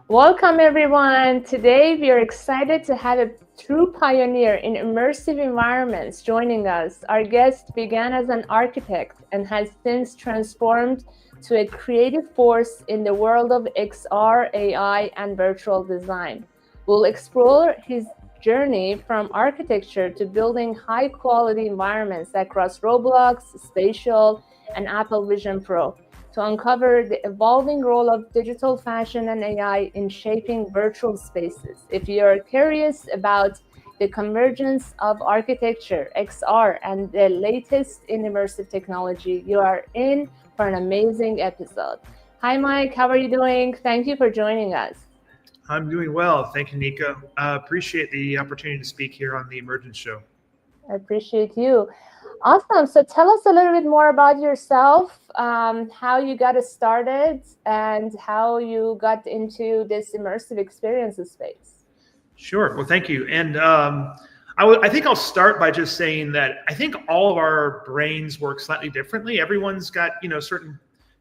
Welcome, everyone. Today, we are excited to have a true pioneer in immersive environments joining us. Our guest began as an architect and has since transformed to a creative force in the world of XR, AI, and virtual design. We'll explore his journey from architecture to building high quality environments across Roblox, Spatial, and Apple Vision Pro to uncover the evolving role of digital fashion and AI in shaping virtual spaces. If you're curious about the convergence of architecture, XR, and the latest in immersive technology, you are in for an amazing episode. Hi, Mike. How are you doing? Thank you for joining us. I'm doing well. Thank you, Nika. Appreciate the opportunity to speak here on the Emergence Show. I appreciate you. Awesome. So tell us a little bit more about yourself, how you got started, and how you got into this immersive experiences space. Sure. Well, thank you. And I think I'll start by just saying that I think all of our brains work slightly differently. Everyone's got, certain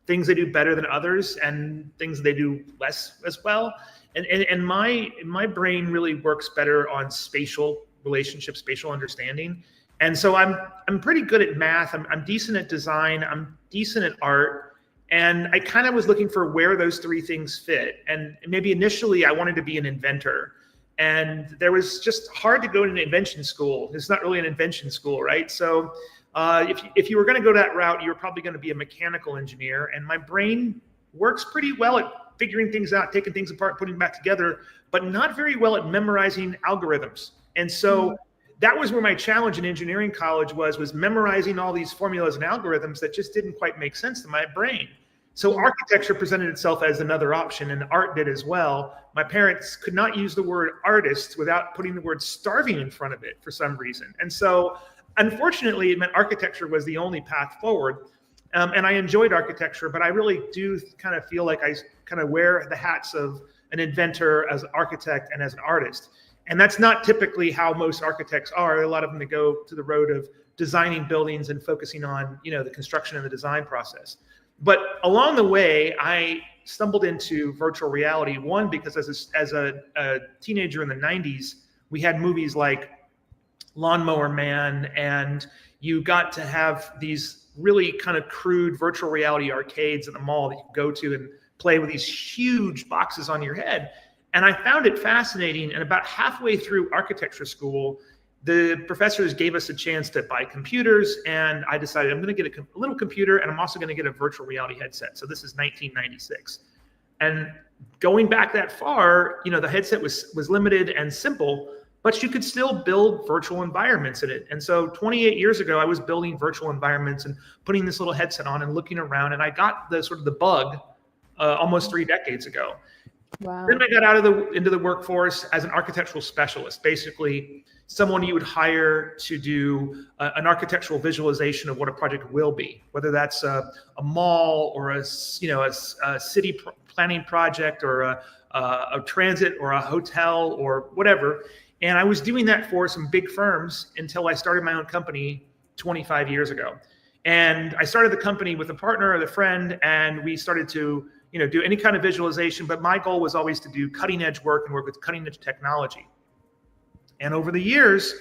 things they do better than others and things they do less as well. And my brain really works better on spatial relationships, spatial understanding. And so I'm pretty good at math. I'm decent at design. I'm decent at art. And I kind of was looking for where those three things fit. And maybe initially I wanted to be an inventor. And there was just hard to go to an invention school. It's not really an invention school, right? So if you were going to go that route, you were probably going to be a mechanical engineer. And my brain works pretty well at figuring things out, taking things apart, putting them back together, but not very well at memorizing algorithms. And so that was where my challenge in engineering college was memorizing all these formulas and algorithms that just didn't quite make sense to my brain. So architecture presented itself as another option, and art did as well. My parents could not use the word artist without putting the word starving in front of it for some reason. And so unfortunately, it meant architecture was the only path forward. And I enjoyed architecture, but I really do kind of feel like I kind of wear the hats of an inventor, as an architect, and as an artist. And that's not typically how most architects are. A lot of them, they go to the road of designing buildings and focusing on, the construction and the design process. But along the way, I stumbled into virtual reality. One, because as a teenager in the 90s, we had movies like Lawnmower Man, and you got to have these really kind of crude virtual reality arcades at the mall that you could go to and play with these huge boxes on your head. And I found it fascinating. And about halfway through architecture school, the professors gave us a chance to buy computers. And I decided I'm going to get a little computer, and I'm also going to get a virtual reality headset. So this is 1996. And going back that far, the headset was limited and simple, but you could still build virtual environments in it. And so 28 years ago, I was building virtual environments and putting this little headset on and looking around. And I got the bug almost 3 decades ago. Wow. Then I got into the workforce as an architectural specialist, basically someone you would hire to do an architectural visualization of what a project will be, whether that's a mall or a city planning project or a transit or a hotel or whatever. And I was doing that for some big firms until I started my own company 25 years ago. And I started the company with a partner or a friend, and we started to do any kind of visualization. But my goal was always to do cutting edge work and work with cutting edge technology. And over the years,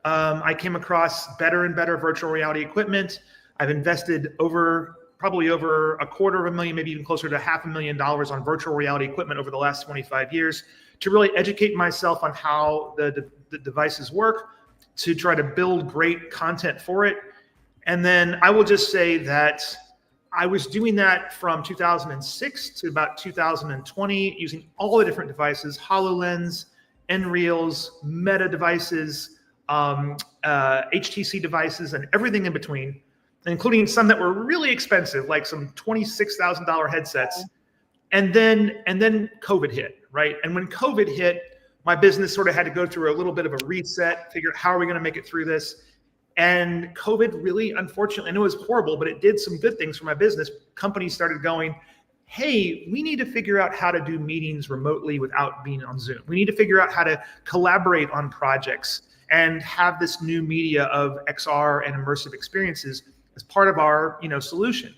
I came across better and better virtual reality equipment. I've invested probably over $250,000, maybe even closer to $500,000 on virtual reality equipment over the last 25 years to really educate myself on how the devices work, to try to build great content for it. And then I will just say that I was doing that from 2006 to about 2020, using all the different devices: HoloLens, Nreals, Meta devices, HTC devices, and everything in between, including some that were really expensive, like some $26,000 headsets. And then COVID hit, right? And when COVID hit, my business sort of had to go through a little bit of a reset, figure out how are we going to make it through this. And COVID really, unfortunately, I know it was horrible, but it did some good things for my business. Companies started going, hey, we need to figure out how to do meetings remotely without being on Zoom. We need to figure out how to collaborate on projects and have this new media of XR and immersive experiences as part of our, solution.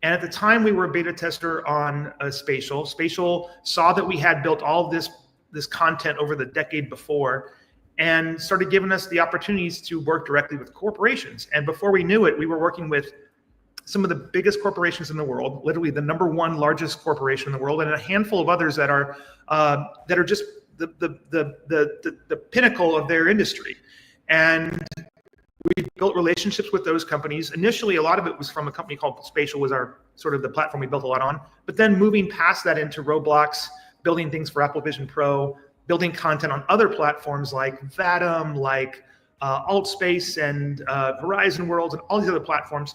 And at the time, we were a beta tester on Spatial. Spatial saw that we had built all of this content over the decade before and started giving us the opportunities to work directly with corporations. And before we knew it, we were working with some of the biggest corporations in the world, literally the #1 largest corporation in the world, and a handful of others that are just the pinnacle of their industry. And we built relationships with those companies. Initially, a lot of it was from a company called Spatial, was our sort of the platform we built a lot on. But then moving past that into Roblox, building things for Apple Vision Pro, building content on other platforms like Vatom, like AltSpace and Horizon Worlds and all these other platforms,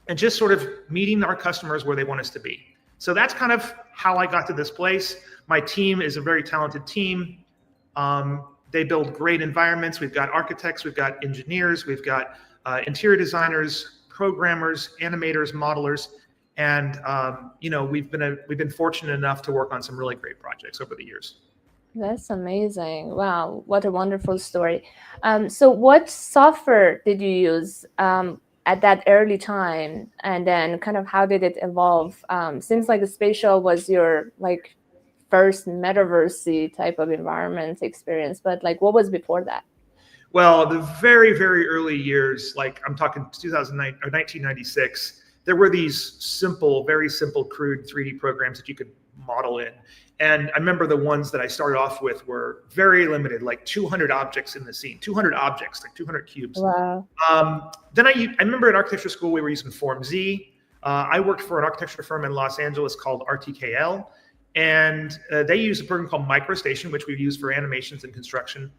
and just sort of meeting our customers where they want us to be. So that's kind of how I got to this place. My team is a very talented team. They build great environments. We've got architects, we've got engineers, we've got interior designers, programmers, animators, modelers, and we've been fortunate enough to work on some really great projects over the years. That's amazing. Wow, what a wonderful story. So what software did you use at that early time, and then kind of how did it evolve? Seems like the Spatial was your first metaverse type of environment experience, but what was before that? Well, the very, very early years, I'm talking 2009 or 1996, there were these very simple, crude 3D programs that you could model in. And I remember the ones that I started off with were very limited, like 200 objects in the scene, 200 objects, like 200 cubes. Wow. Then I remember in architecture school, we were using Form Z. I worked for an architecture firm in Los Angeles called RTKL. And they use a program called MicroStation, which we use for animations and construction.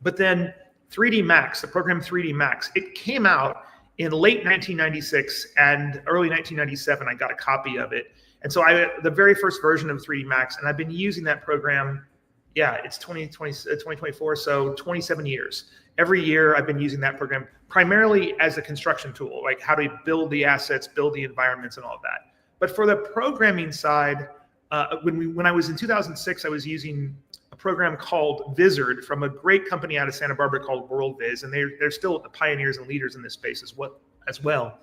But then 3D Max, the program 3D Max, it came out in late 1996 and early 1997. I got a copy of it. And so the very first version of 3D Max, and I've been using that program, it's 2024, so 27 years. Every year I've been using that program primarily as a construction tool, like how to build the assets, build the environments and all of that. But for the programming side, when I was in 2006, I was using a program called Vizard from a great company out of Santa Barbara called WorldViz, and they're still the pioneers and leaders in this space as well.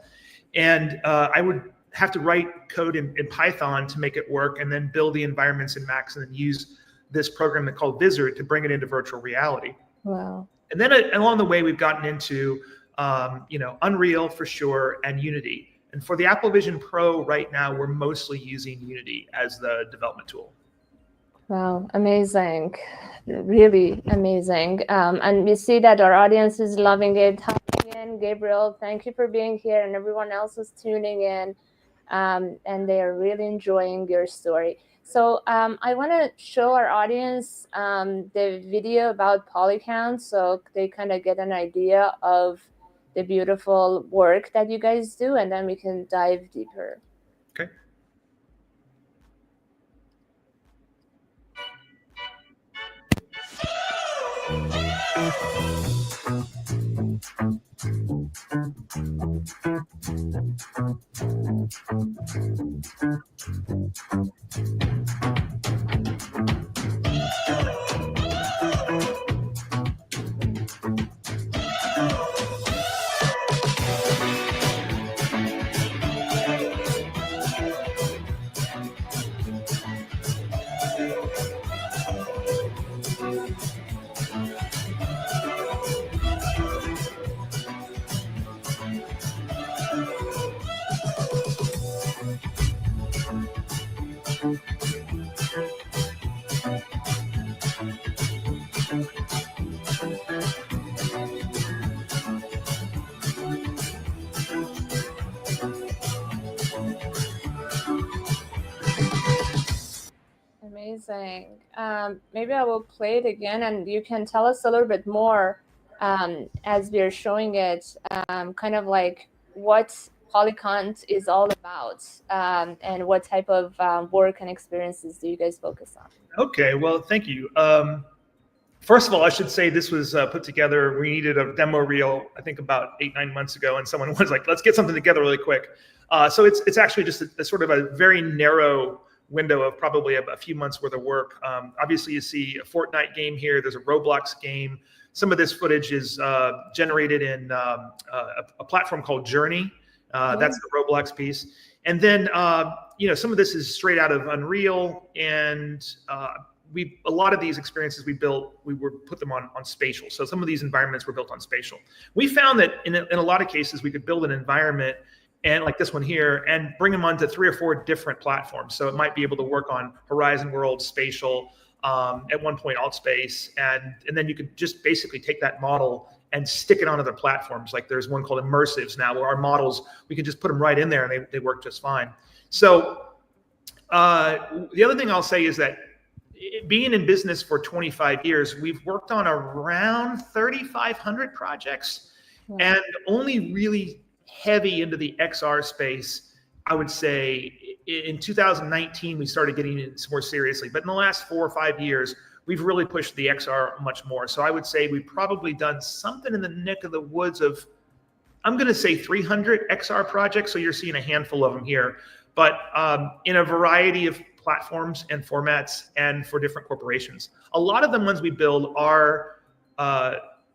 And I would have to write code in Python to make it work, and then build the environments in Max, and then use this program called Vizard to bring it into virtual reality. Wow. And then along the way, we've gotten into Unreal for sure, and Unity. And for the Apple Vision Pro right now, we're mostly using Unity as the development tool. Wow, amazing. Really amazing. And we see that our audience is loving it. Hi again, Gabriel, thank you for being here, and everyone else is tuning in. And they are really enjoying your story. So I want to show our audience the video about polycount, so they kind of get an idea of the beautiful work that you guys do, and then we can dive deeper. Okay. Amazing. Maybe I will play it again, and you can tell us a little bit more as we're showing it, kind of like what polycount is all about, and what type of work and experiences do you guys focus on? Okay, well, thank you. First of all, I should say this was put together. We needed a demo reel, I think about 8-9 months ago, and someone was like, let's get something together really quick. So it's actually just a sort of a very narrow window of probably a few months worth of work. Obviously, you see a Fortnite game here. There's a Roblox game. Some of this footage is generated in a platform called Journey. That's the Roblox piece. And then, some of this is straight out of Unreal, and a lot of these experiences we built, we would put them on Spatial. So some of these environments were built on Spatial. We found that in a lot of cases, we could build an environment, and like this one here, and bring them onto 3 or 4 different platforms. So it might be able to work on Horizon World, Spatial, at one point AltSpace, and then you could just basically take that model and stick it on other platforms. Like there's one called Immersives now, where our models, we can just put them right in there and they work just fine. So the other thing I'll say is that being in business for 25 years, we've worked on around 3,500 projects. Wow. And only really heavy into the XR space, I would say in 2019, we started getting it more seriously. But in the last 4 or 5 years, we've really pushed the XR much more. So I would say we've probably done something in the neck of the woods of, I'm going to say 300 XR projects. So you're seeing a handful of them here, but in a variety of platforms and formats and for different corporations. A lot of the ones we build are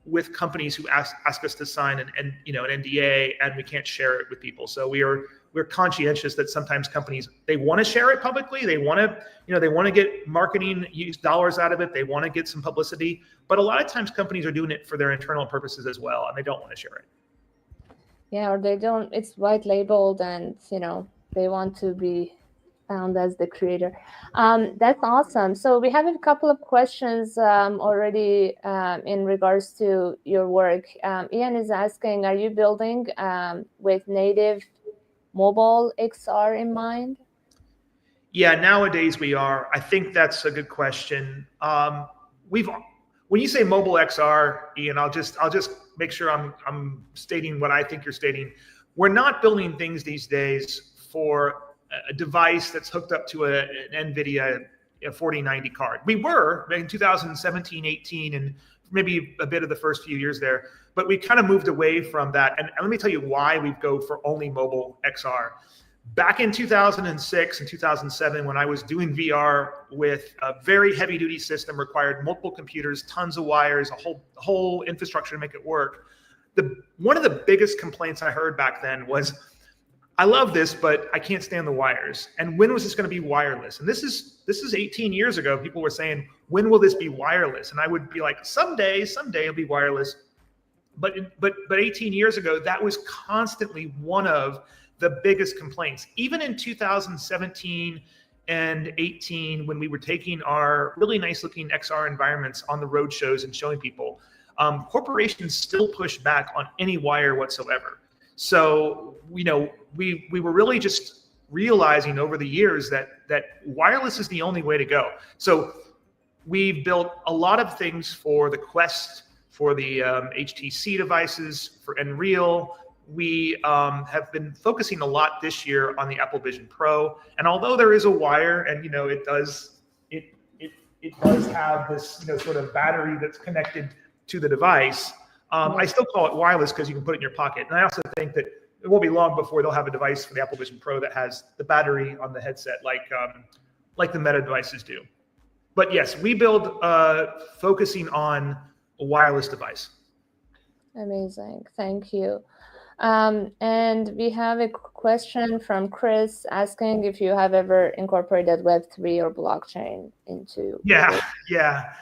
with companies who ask us to sign an NDA, and we can't share it with people. So we're conscientious that sometimes companies, they want to share it publicly. They want to get marketing dollars out of it. They want to get some publicity, but a lot of times companies are doing it for their internal purposes as well, and they don't want to share it. Yeah, or they don't, it's white labeled, and they want to be found as the creator. That's awesome. So we have a couple of questions already in regards to your work. Ian is asking, are you building with native mobile XR in mind? Yeah, nowadays we are. I think that's a good question. When you say mobile XR, Ian, I'll just make sure I'm stating what I think you're stating. We're not building things these days for a device that's hooked up to an NVIDIA 4090 card. We were in 2017, 18, and maybe a bit of the first few years there, but we kind of moved away from that. And let me tell you why we go for only mobile XR. Back in 2006 and 2007, when I was doing VR with a very heavy duty system, required multiple computers, tons of wires, a whole infrastructure to make it work. One of the biggest complaints I heard back then was, I love this, but I can't stand the wires. And when was this going to be wireless? And this is 18 years ago. People were saying, when will this be wireless? And I would be like, someday it'll be wireless. But 18 years ago, that was constantly one of the biggest complaints. Even in 2017 and 18, when we were taking our really nice looking XR environments on the road shows and showing people, corporations still push back on any wire whatsoever. So, we were really just realizing over the years that wireless is the only way to go. So we've built a lot of things for the Quest, for the HTC devices, for Unreal. We have been focusing a lot this year on the Apple Vision Pro. And although there is a wire, and it does have this sort of battery that's connected to the device, I still call it wireless because you can put it in your pocket. And I also think that it won't be long before they'll have a device for the Apple Vision Pro that has the battery on the headset, like the Meta devices do. But yes, we build focusing on a wireless device. Amazing, thank you. And we have a question from Chris asking if you have ever incorporated Web3 or blockchain into. Yeah.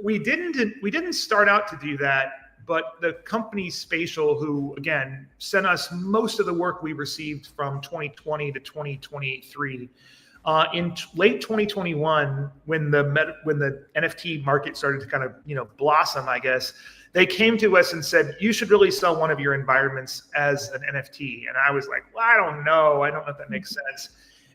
We didn't start out to do that. But the company Spatial, who again sent us most of the work we received from 2020 to 2023, in late 2021, when the NFT market started to kind of blossom, I guess, they came to us and said, you should really sell one of your environments as an NFT. And I was like, well, I don't know if that makes sense.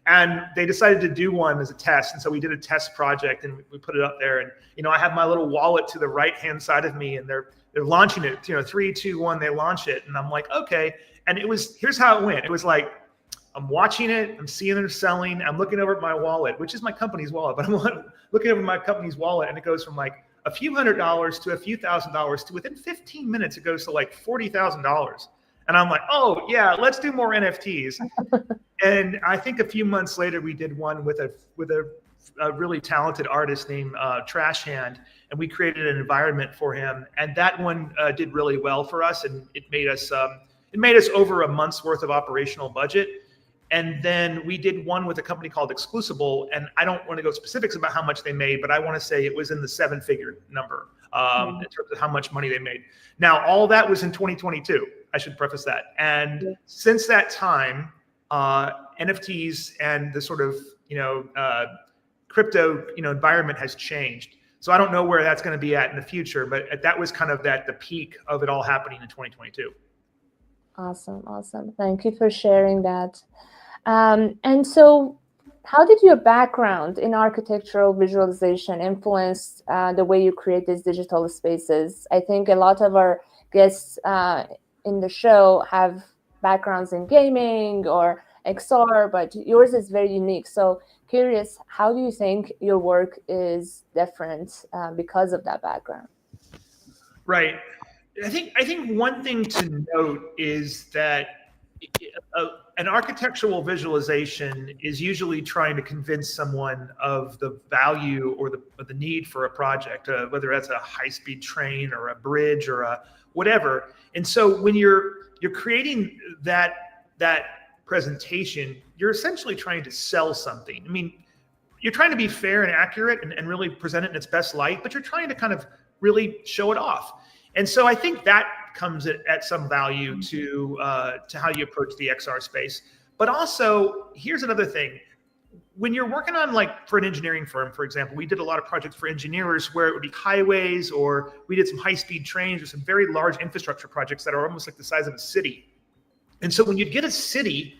And they decided to do one as a test. And so we did a test project and we put it up there. And, I have my little wallet to the right-hand side of me, and they're launching it, 3, 2, 1, they launch it. And I'm like, okay. And here's how it went. It was like, I'm watching it, I'm seeing they're selling, I'm looking over at my wallet, which is my company's wallet, but I'm looking over my company's wallet, and it goes from like a few $100s to a few $1,000s to within 15 minutes, it goes to like $40,000. And I'm like, oh yeah, let's do more NFTs. And I think a few months later, we did one with a really talented artist named Trash Hand, and we created an environment for him. And that one did really well for us, and it made us over a month's worth of operational budget. And then we did one with a company called Exclusible, and I don't want to go specifics about how much they made, but I want to say it was in the 7-figure number in terms of how much money they made. Now, all that was in 2022. I should preface that. And since that time, NFTs and the sort of crypto environment has changed. So I don't know where that's going to be at in the future, but that was kind of the peak of it all happening in 2022. Awesome. Thank you for sharing that. And so how did your background in architectural visualization influence the way you create these digital spaces? I think a lot of our guests in the show have backgrounds in gaming or XR, but yours is very unique. So curious, how do you think your work is different because of that background? Right. I think one thing to note is that an architectural visualization is usually trying to convince someone of the value or the need for a project, whether that's a high-speed train or a bridge or a whatever. And so when you're creating that presentation, you're essentially trying to sell something. I mean, you're trying to be fair and accurate and really present it in its best light, but you're trying to kind of really show it off. And so I think that comes at some value to how you approach the XR space. But also, here's another thing. When you're working on, like, for an engineering firm, for example, we did a lot of projects for engineers where it would be highways, or we did some high-speed trains or some very large infrastructure projects that are almost like the size of a city. And so when you'd get a city,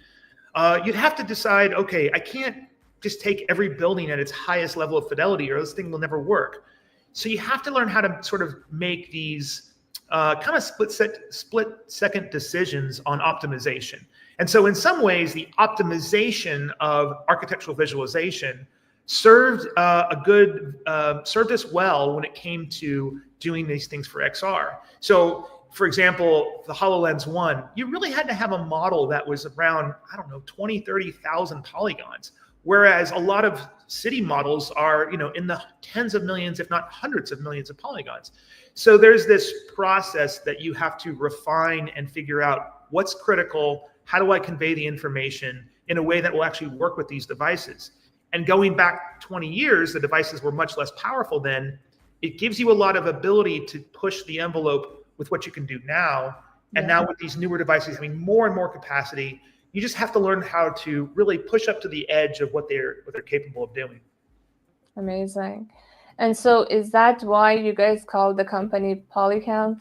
you'd have to decide, okay, I can't just take every building at its highest level of fidelity or this thing will never work. So you have to learn how to sort of make these kind of split-second decisions on optimization. And so in some ways, the optimization of architectural visualization served us well when it came to doing these things for XR. So, for example, the HoloLens 1, you really had to have a model that was around, 20, 30,000 polygons. Whereas a lot of city models are, in the tens of millions, if not hundreds of millions of polygons. So there's this process that you have to refine and figure out what's critical, how do I convey the information in a way that will actually work with these devices. And going back 20 years, the devices were much less powerful then. It gives you a lot of ability to push the envelope with what you can do now. And now with these newer devices having more and more capacity, you just have to learn how to really push up to the edge of what they're capable of doing. Amazing. And so is that why you guys called the company Polycount?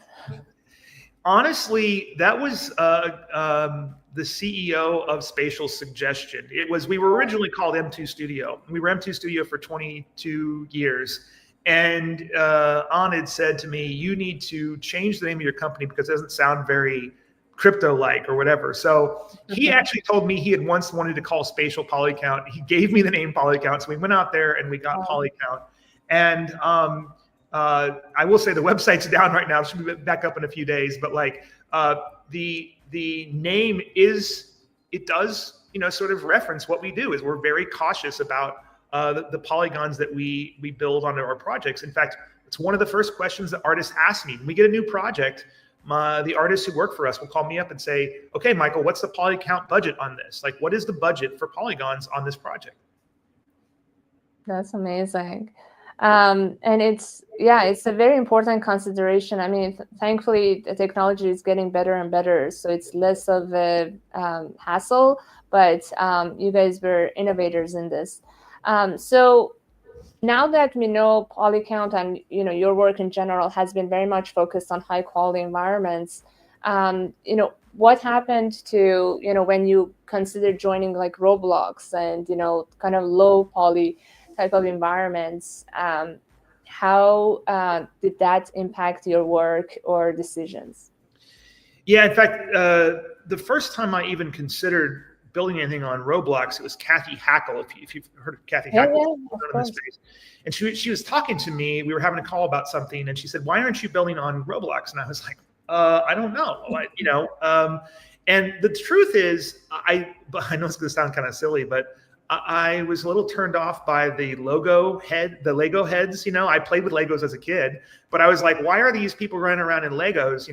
Honestly, that was the CEO of Spatial's suggestion. We were originally called M2 Studio. We were M2 Studio for 22 years. And Anand said to me, you need to change the name of your company because it doesn't sound very crypto-like or whatever. So he actually told me he had once wanted to call Spatial Polycount. He gave me the name Polycount. So we went out there and we got Polycount. And I will say the website's down right now. It should be back up in a few days. But like the name does sort of reference what we do. Is we're very cautious about the polygons that we build onto our projects. In fact, it's one of the first questions that artists ask me when we get a new project. The artists who work for us will call me up and say, okay, Michael, what's the poly count budget on this? Like, what is the budget for polygons on this project? That's amazing. And it's a very important consideration. I mean, thankfully, the technology is getting better and better, so it's less of a hassle, but you guys were innovators in this. So now that we know Polycount and your work in general has been very much focused on high quality environments, what happened to when you considered joining like Roblox and kind of low poly type of environments? How did that impact your work or decisions? Yeah, in fact, the first time I even considered building anything on Roblox, it was Kathy Hackle, if you've heard of Kathy Hackle. Yeah, in this space. And she was talking to me. We were having a call about something, and she said, "Why aren't you building on Roblox?" And I was like, "I don't know." And the truth is, I know it's going to sound kind of silly, but I was a little turned off by the Lego heads. I played with Legos as a kid, but I was like, why are these people running around in Legos?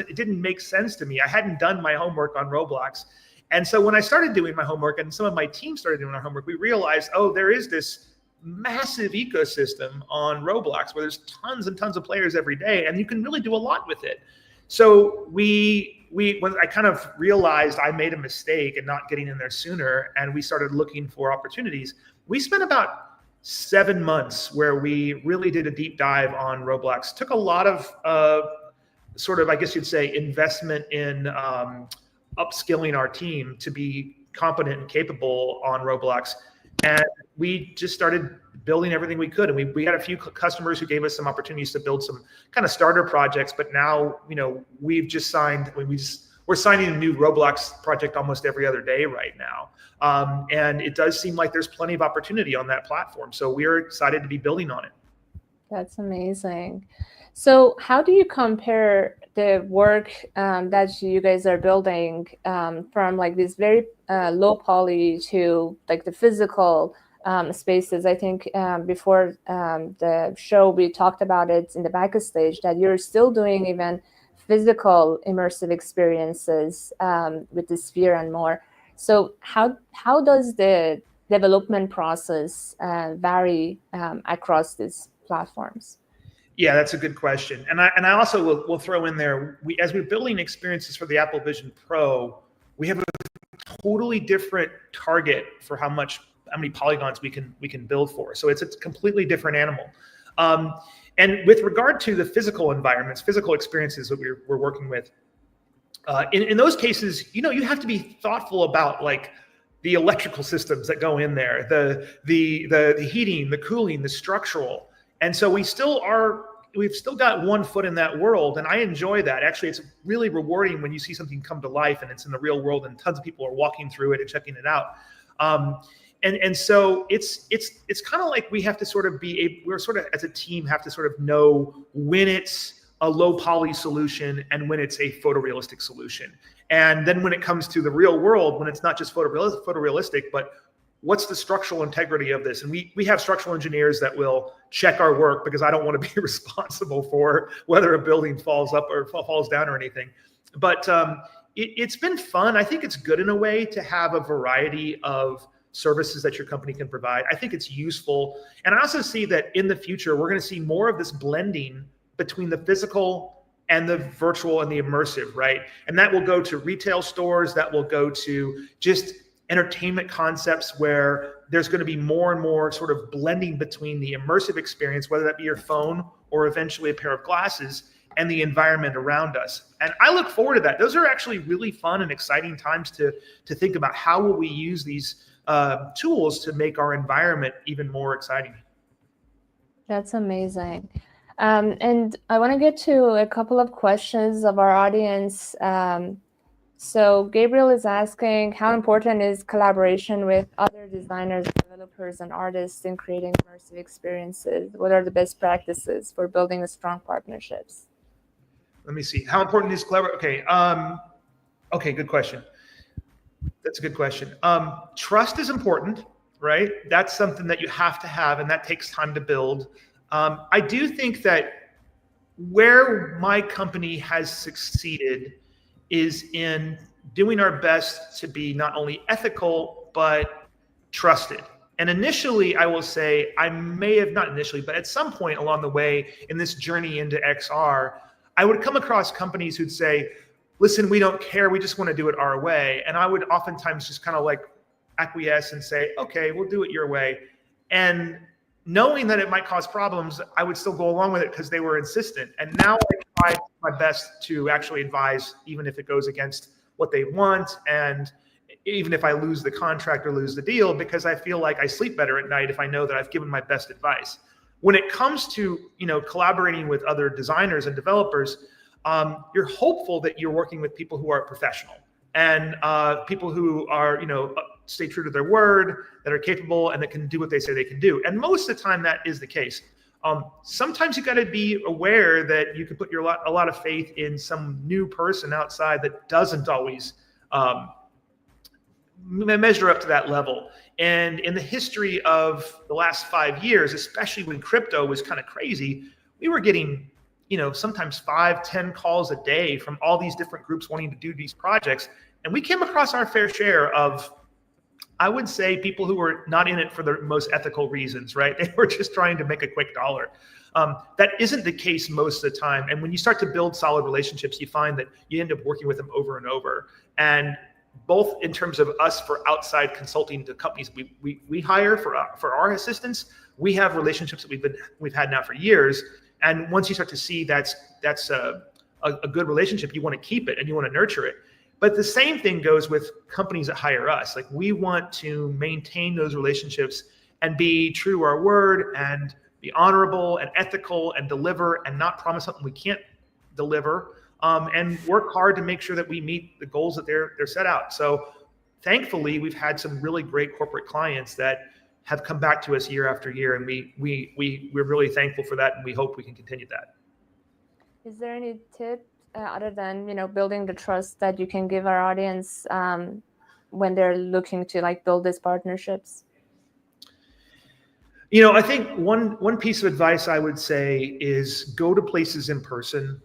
It didn't make sense to me. I hadn't done my homework on Roblox. And so when I started doing my homework and some of my team started doing our homework, we realized, oh, there is this massive ecosystem on Roblox where there's tons and tons of players every day, and you can really do a lot with it. So when I kind of realized I made a mistake in not getting in there sooner, and we started looking for opportunities, we spent about 7 months where we really did a deep dive on Roblox. Took a lot of sort of, I guess you'd say, investment in upskilling our team to be competent and capable on Roblox. And we just started building everything we could. And we had a few customers who gave us some opportunities to build some kind of starter projects. But now, we've just signed, we're signing a new Roblox project almost every other day right now. And it does seem like there's plenty of opportunity on that platform. So we're excited to be building on it. That's amazing. So how do you compare the work that you guys are building from like these very low poly to like the physical spaces? I think before the show, we talked about it in the backstage that you're still doing even physical immersive experiences with the sphere and more. So how does the development process vary across these platforms? Yeah, that's a good question. And I also will throw in there, as we're building experiences for the Apple Vision Pro, we have a totally different target for how many polygons we can build for. So it's a completely different animal. And with regard to the physical environments, physical experiences that we're working with, in those cases, you have to be thoughtful about like the electrical systems that go in there, the heating, the cooling, the structural. And so we've still got one foot in that world, and I enjoy that. Actually, it's really rewarding when you see something come to life and it's in the real world and tons of people are walking through it and checking it out. And so it's kind of like we have to sort of we're sort of as a team have to sort of know when it's a low poly solution and when it's a photorealistic solution. And then when it comes to the real world, when it's not just photorealistic, but what's the structural integrity of this? And we have structural engineers that will check our work because I don't want to be responsible for whether a building falls up or falls down or anything. But it's been fun. I think it's good in a way to have a variety of services that your company can provide. I think it's useful. And I also see that in the future, we're going to see more of this blending between the physical and the virtual and the immersive, right? And that will go to retail stores, that will go to just entertainment concepts where there's going to be more and more sort of blending between the immersive experience, whether that be your phone or eventually a pair of glasses, and the environment around us. And I look forward to that. Those are actually really fun and exciting times to think about how will we use these tools to make our environment even more exciting. That's amazing. And I want to get to a couple of questions of our audience. So Gabriel is asking, how important is collaboration with other designers, developers, and artists in creating immersive experiences? What are the best practices for building strong partnerships? Let me see. How important is collaboration? Okay, good question. That's a good question. Trust is important, right? That's something that you have to have, and that takes time to build. I do think that where my company has succeeded is in doing our best to be not only ethical, but trusted. And initially, I will say, I may have not initially, but at some point along the way in this journey into XR, I would come across companies who'd say, listen, we don't care, we just want to do it our way. And I would oftentimes just kind of like acquiesce and say, okay, we'll do it your way. And knowing that it might cause problems, I would still go along with it because they were insistent. And now I try my best to actually advise, even if it goes against what they want, and even if I lose the contract or lose the deal, because I feel like I sleep better at night if I know that I've given my best advice. When it comes to collaborating with other designers and developers, you're hopeful that you're working with people who are professional and people who are stay true to their word, that are capable, and that can do what they say they can do. And most of the time that is the case. Sometimes you got to be aware that you can put a lot of faith in some new person outside that doesn't always measure up to that level. And in the history of the last 5 years, especially when crypto was kind of crazy, we were getting sometimes 5-10 calls a day from all these different groups wanting to do these projects. And we came across our fair share of, I would say, people who were not in it for the most ethical reasons, right? They were just trying to make a quick dollar. That isn't the case most of the time. And when you start to build solid relationships, you find that you end up working with them over and over. And both in terms of us for outside consulting to companies we hire for our assistance, we have relationships that we've had now for years. And once you start to see that's a good relationship, you want to keep it and you want to nurture it. But the same thing goes with companies that hire us. Like, we want to maintain those relationships and be true to our word and be honorable and ethical and deliver and not promise something we can't deliver, and work hard to make sure that we meet the goals that they're set out. So thankfully, we've had some really great corporate clients that have come back to us year after year, and we're really thankful for that, and we hope we can continue that. Is there any tip other than building the trust that you can give our audience when they're looking to build these partnerships? I think one piece of advice I would say is go to places in person,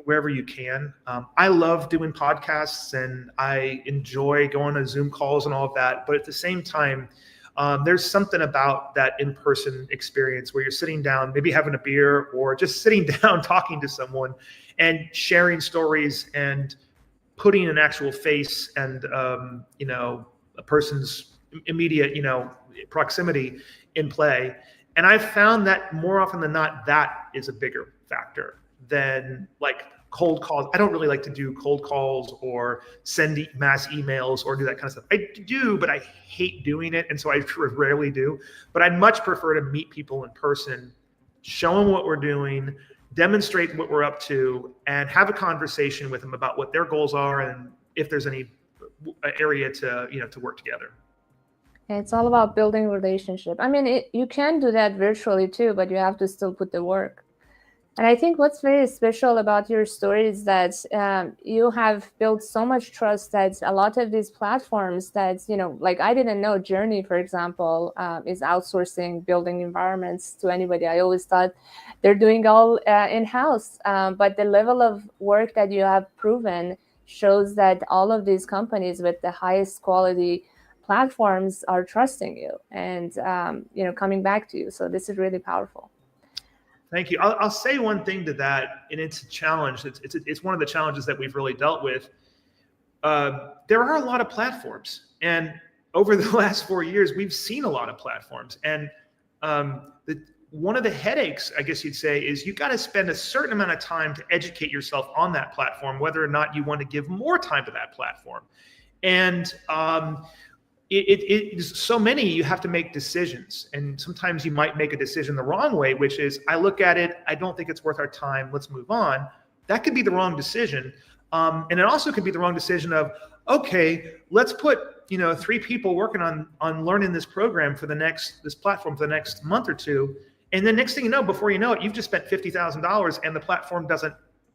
wherever you can. I love doing podcasts and I enjoy going to Zoom calls and all of that. But at the same time, there's something about that in-person experience where you're sitting down, maybe having a beer or just sitting down talking to someone and sharing stories and putting an actual face and a person's immediate proximity in play. And I've found that more often than not, that is a bigger factor than cold calls. I don't really like to do cold calls or send mass emails or do that kind of stuff. I do, but I hate doing it. And so I rarely do. But I'd much prefer to meet people in person, show them what we're doing, demonstrate what we're up to, and have a conversation with them about what their goals are and if there's any area to work together. It's all about building relationship. I mean, you can do that virtually too, but you have to still put the work. And I think what's very special about your story is that you have built so much trust that a lot of these platforms that, I didn't know Journey, for example, is outsourcing building environments to anybody. I always thought they're doing all in-house. But the level of work that you have proven shows that all of these companies with the highest quality platforms are trusting you and coming back to you. So this is really powerful. Thank you. I'll say one thing to that, and it's a challenge. It's one of the challenges that we've really dealt with. There are a lot of platforms, and over the last 4 years, we've seen a lot of platforms. And one of the headaches, I guess you'd say, is you've got to spend a certain amount of time to educate yourself on that platform, whether or not you want to give more time to that platform. And it is so many, you have to make decisions, and sometimes you might make a decision the wrong way, which is, I look at it, I don't think it's worth our time, let's move on. That could be the wrong decision. And it also could be the wrong decision of, okay, let's put 3 people working on learning this program for this platform for the next month or two, and then next thing you know, before you know it, you've just spent $50,000 and the platform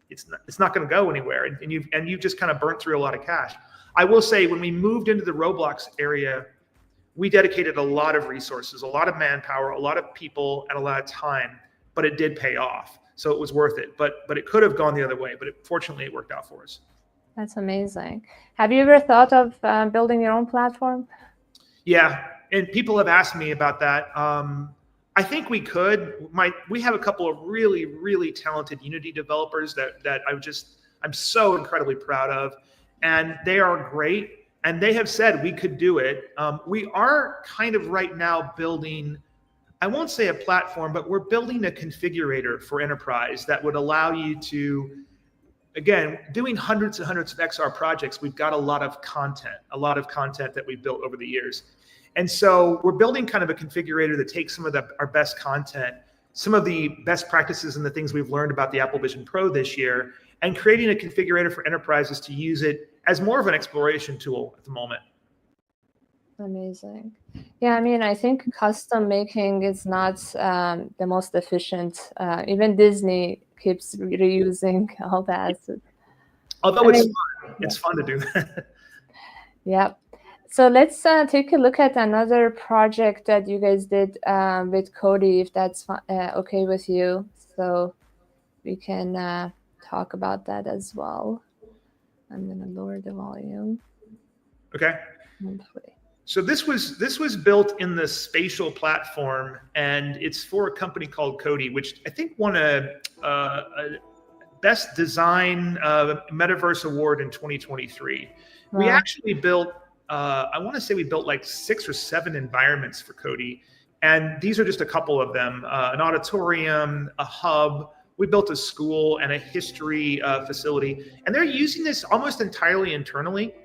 it's not going to go anywhere, and you've just kind of burnt through a lot of cash. I will say, when we moved into the Roblox area, we dedicated a lot of resources, a lot of manpower, a lot of people, and a lot of time, but it did pay off. So it was worth it. But it could have gone the other way, but fortunately it worked out for us. That's amazing. Have you ever thought of building your own platform? Yeah, and people have asked me about that. I think we could. We have a couple of really, really talented Unity developers that I'm so incredibly proud of. And they are great, and they have said we could do it. We are kind of right now building, I won't say a platform, but we're building a configurator for enterprise that would allow you to, again, doing hundreds and hundreds of XR projects, we've got a lot of content that we've built over the years. And so we're building kind of a configurator that takes some of our best content, some of the best practices and the things we've learned about the Apple Vision Pro this year, and creating a configurator for enterprises to use it as more of an exploration tool at the moment. Amazing. Yeah, I mean, I think custom making is not the most efficient. Even Disney keeps reusing all that. Although it's fun to do that. Yeah. So let's take a look at another project that you guys did with Cody, if that's okay with you. So we can talk about that as well. I'm going to lower the volume. Okay. And play. So this was built in the Spatial platform, and it's for a company called Cody, which I think won a Best Design Metaverse Award in 2023. Wow. We actually built, I want to say we built like 6 or 7 environments for Cody, and these are just a couple of them: an auditorium, a hub. We built a school and a history facility, and they're using this almost entirely internally.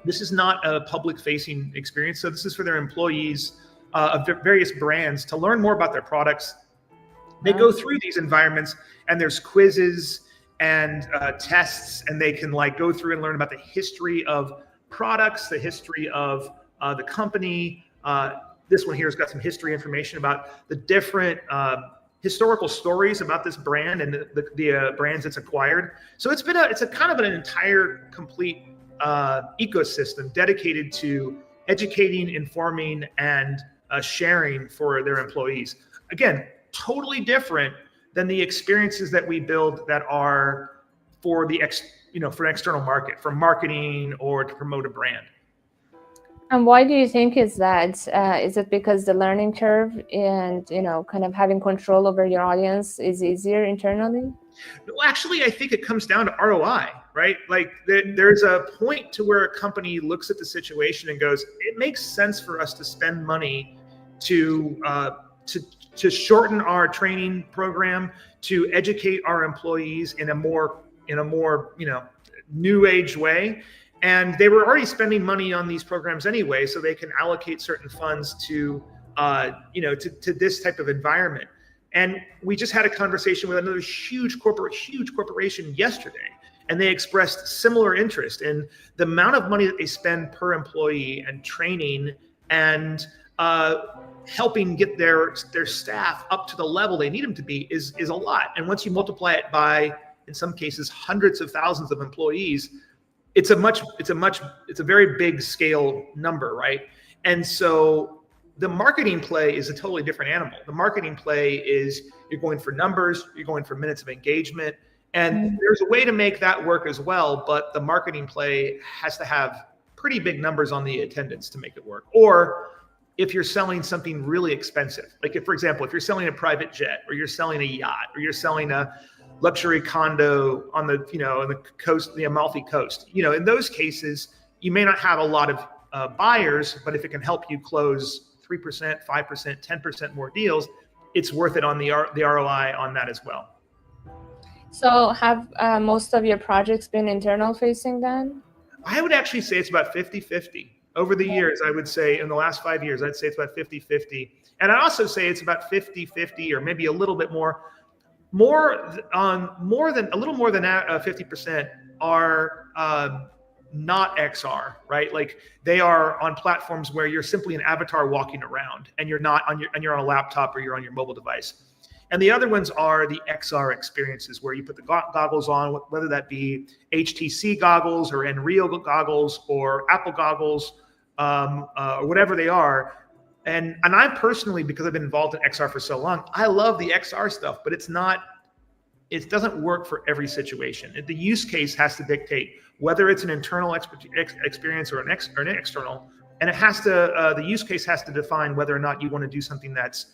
This is not a public-facing experience, so this is for their employees of various brands to learn more about their products. They go through these environments, and there's quizzes and tests, and they can like go through and learn about the history of products, the history of the company. This one here has got some history information about the different historical stories about this brand and the brands it's acquired. So it's a kind of an entire complete ecosystem dedicated to educating, informing, and sharing for their employees. Again, totally different than the experiences that we build that are for the for an external market, for marketing or to promote a brand. And why do you think is that? Is it because the learning curve and kind of having control over your audience is easier internally? No, actually, I think it comes down to ROI, right? Like there's a point to where a company looks at the situation and goes, it makes sense for us to spend money to shorten our training program, to educate our employees in a more new age way. And they were already spending money on these programs anyway, so they can allocate certain funds to this type of environment. And we just had a conversation with another huge corporation yesterday, and they expressed similar interest in the amount of money that they spend per employee and training and helping get their staff up to the level they need them to be is a lot. And once you multiply it by, in some cases, hundreds of thousands of employees, it's a very big scale number, right? And so the marketing play is a totally different animal. The marketing play is you're going for numbers, you're going for minutes of engagement, and there's a way to make that work as well, but the marketing play has to have pretty big numbers on the attendance to make it work. Or if you're selling something really expensive, like for example, if you're selling a private jet, or you're selling a yacht, or you're selling a luxury condo on the on the coast, the Amalfi Coast, in those cases, you may not have a lot of buyers, but if it can help you close 3%, 5%, 10% more deals, it's worth it on the ROI on that as well. So have most of your projects been internal facing then? I would actually say it's about 50-50. Over the years, I would say in the last 5 years, I'd say it's about 50-50. And I also say it's about 50-50 or maybe a little bit more than 50% are not XR, right? Like they are on platforms where you're simply an avatar walking around, and you're on a laptop or you're on your mobile device. And the other ones are the XR experiences where you put the goggles on, whether that be HTC goggles or Unreal goggles or Apple goggles, or whatever they are. And I personally, because I've been involved in XR for so long, I love the XR stuff, but it doesn't work for every situation. The use case has to dictate whether it's an internal experience or an external, and the use case has to define whether or not you want to do something that's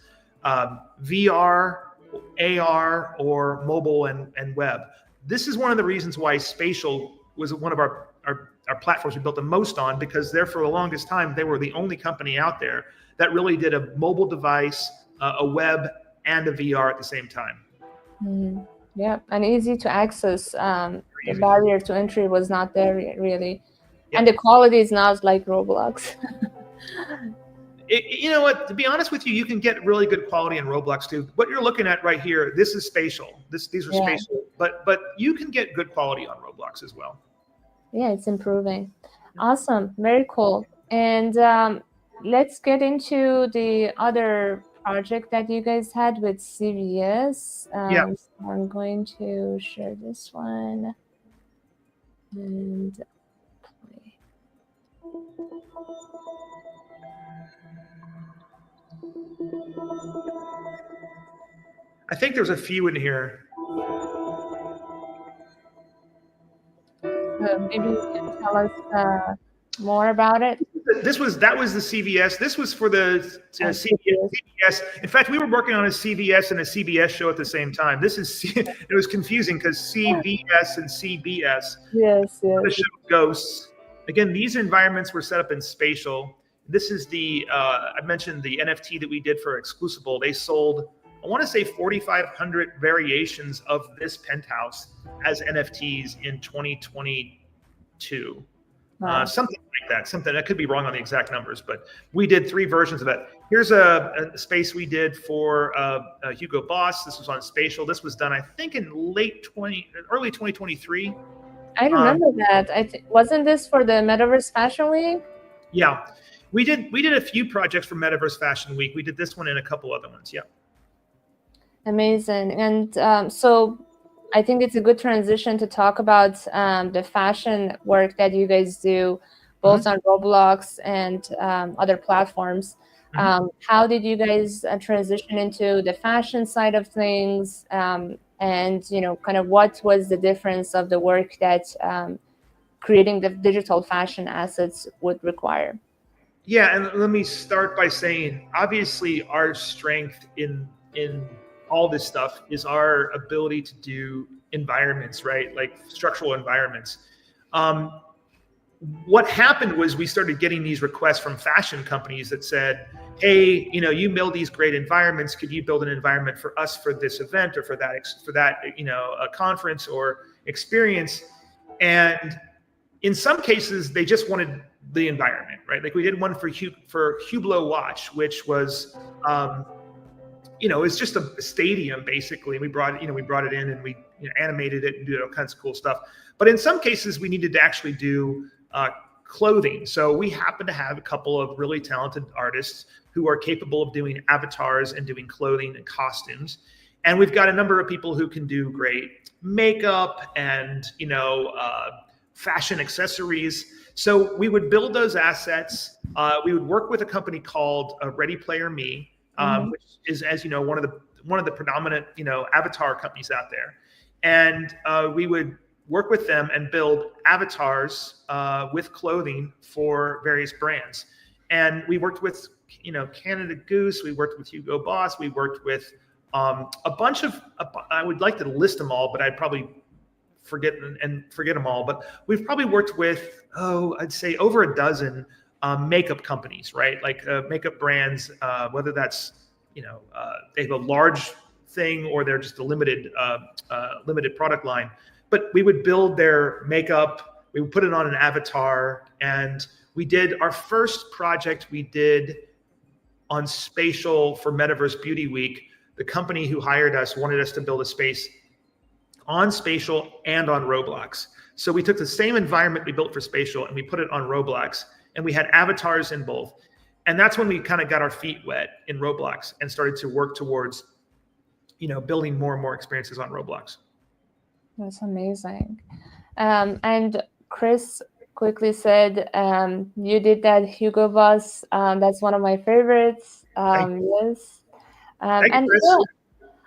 VR, AR, or mobile and web. This is one of the reasons why Spatial was one of our platforms we built the most on, because there for the longest time, they were the only company out there that really did a mobile device, a web, and a VR at the same time. Mm-hmm. Yeah, and easy to access. The barrier to entry was not there really. Yep. And the quality is not like Roblox. You know what? To be honest with you, you can get really good quality in Roblox too. What you're looking at right here, this is Spatial. These are Spatial, but you can get good quality on Roblox as well. Yeah, it's improving. Awesome, very cool. And let's get into the other project that you guys had with CVS. So I'm going to share this one and play. I think there's a few in here. Maybe you can tell us more about it. That was the CVS. This was for the CVS. In fact, we were working on a CVS and a CBS show at the same time. It was confusing because CVS and CBS. Yes. The show Ghosts. Again, these environments were set up in Spatial. This is I mentioned the NFT that we did for Exclusible. They sold, I want to say 4,500 variations of this penthouse as NFTs in 2022. Wow. Something like that. Something, I could be wrong on the exact numbers, but we did 3 versions of that. Here's a space we did for Hugo Boss. This was on Spatial. This was done, I think, in early 2023. I remember that. Wasn't this for the Metaverse Fashion Week? Yeah, we did a few projects for Metaverse Fashion Week. We did this one and a couple other ones. Yeah. Amazing. And so I think it's a good transition to talk about the fashion work that you guys do, both on Roblox and other platforms. How did you guys transition into the fashion side of things? And, kind of what was the difference of the work that creating the digital fashion assets would require? Yeah, and let me start by saying, obviously, our strength in all this stuff is our ability to do environments, right? Like structural environments. What happened was we started getting these requests from fashion companies that said, hey, you build these great environments. Could you build an environment for us for this event or for that, a conference or experience? And in some cases, they just wanted the environment, right? Like we did one for Hublot Watch, which was, it's just a stadium basically. We brought it in and we animated it and did all kinds of cool stuff. But in some cases, we needed to actually do clothing. So we happen to have a couple of really talented artists who are capable of doing avatars and doing clothing and costumes. And we've got a number of people who can do great makeup and, fashion accessories. So we would build those assets. We would work with a company called Ready Player Me, which is, as you know, one of the predominant, avatar companies out there. And we would work with them and build avatars with clothing for various brands. And we worked with, Canada Goose. We worked with Hugo Boss. We worked with a bunch of, I would like to list them all, but I'd probably forget them all. But we've probably worked with, I'd say over a dozen makeup companies, right? Like makeup brands, whether that's, they have a large thing or they're just a limited product line. But we would build their makeup, we would put it on an avatar, and we did our first project we did on Spatial for Metaverse Beauty Week. The company who hired us wanted us to build a space on Spatial and on Roblox. So we took the same environment we built for Spatial and we put it on Roblox, and we had avatars in both. And that's when we kind of got our feet wet in Roblox and started to work towards, building more and more experiences on Roblox. That's amazing. And Chris quickly said, you did that Hugo Boss. That's one of my favorites. Yes. And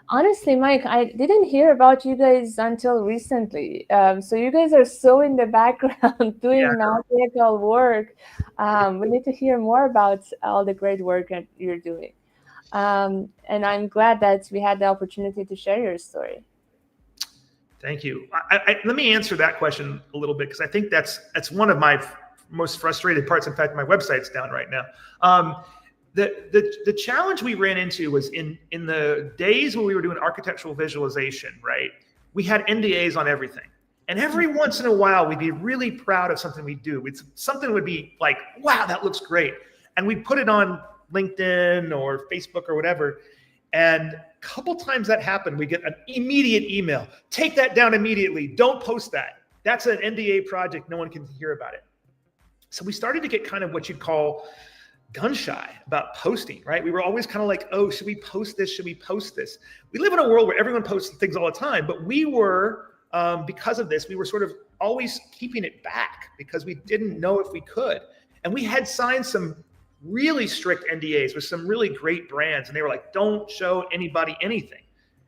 honestly, Mike, I didn't hear about you guys until recently. So you guys are so in the background doing magical work. We need to hear more about all the great work that you're doing. And I'm glad that we had the opportunity to share your story. Thank you. Let me answer that question a little bit, because I think that's one of my most frustrated parts. In fact, my website's down right now. The challenge we ran into was in the days when we were doing architectural visualization, right? We had NDAs on everything. And every once in a while, we'd be really proud of something we do. Something would be like, wow, that looks great. And we'd put it on LinkedIn or Facebook or whatever. And a couple times that happened, we get an immediate email. Take that down immediately. Don't post that. That's an NDA project. No one can hear about it. So we started to get kind of what you'd call gun shy about posting, right? We were always kind of like, oh, should we post this? Should we post this? We live in a world where everyone posts things all the time, but we were, because of this, we were sort of always keeping it back because we didn't know if we could. And we had signed some really strict NDAs with some really great brands. And they were like, don't show anybody anything.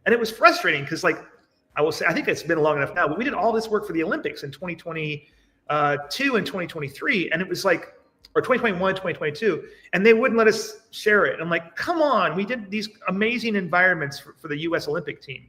And it was frustrating because, like, I will say, I think it's been long enough now, but we did all this work for the Olympics in 2020, in 2023, and it was like, or 2021, 2022, and they wouldn't let us share it. I'm like, come on, we did these amazing environments for the U.S. Olympic team,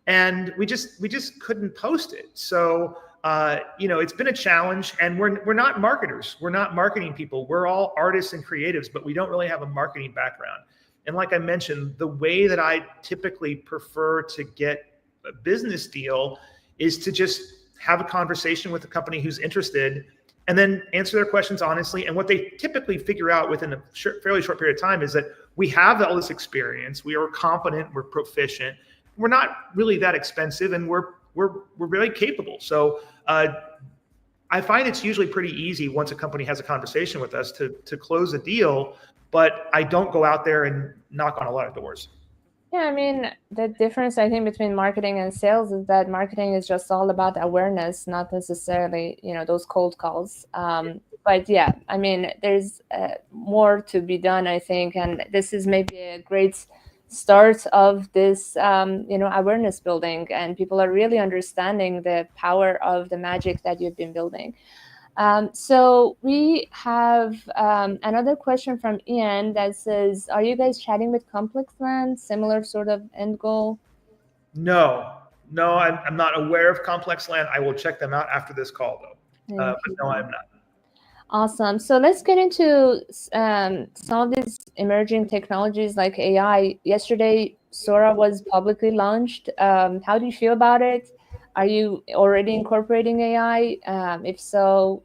and we just couldn't post it. So it's been a challenge, and we're not marketers. We're not marketing people. We're all artists and creatives, but we don't really have a marketing background. And like I mentioned, the way that I typically prefer to get a business deal is to just have a conversation with the company who's interested, and then answer their questions honestly. And what they typically figure out within a fairly short period of time is that we have all this experience, we are competent, we're proficient, we're not really that expensive, and we're very capable. So I find it's usually pretty easy once a company has a conversation with us to close a deal, but I don't go out there and knock on a lot of doors. Yeah, I mean, the difference I think between marketing and sales is that marketing is just all about awareness, not necessarily, those cold calls. But yeah, I mean, there's more to be done, I think, and this is maybe a great start of this, awareness building, and people are really understanding the power of the magic that you've been building. So we have another question from Ian that says, are you guys chatting with Complex Land? Similar sort of end goal? No, I'm not aware of Complex Land. I will check them out after this call, though. But no, I'm not. Awesome. So let's get into some of these emerging technologies like AI. Yesterday, Sora was publicly launched. How do you feel about it? Are you already incorporating AI? If so,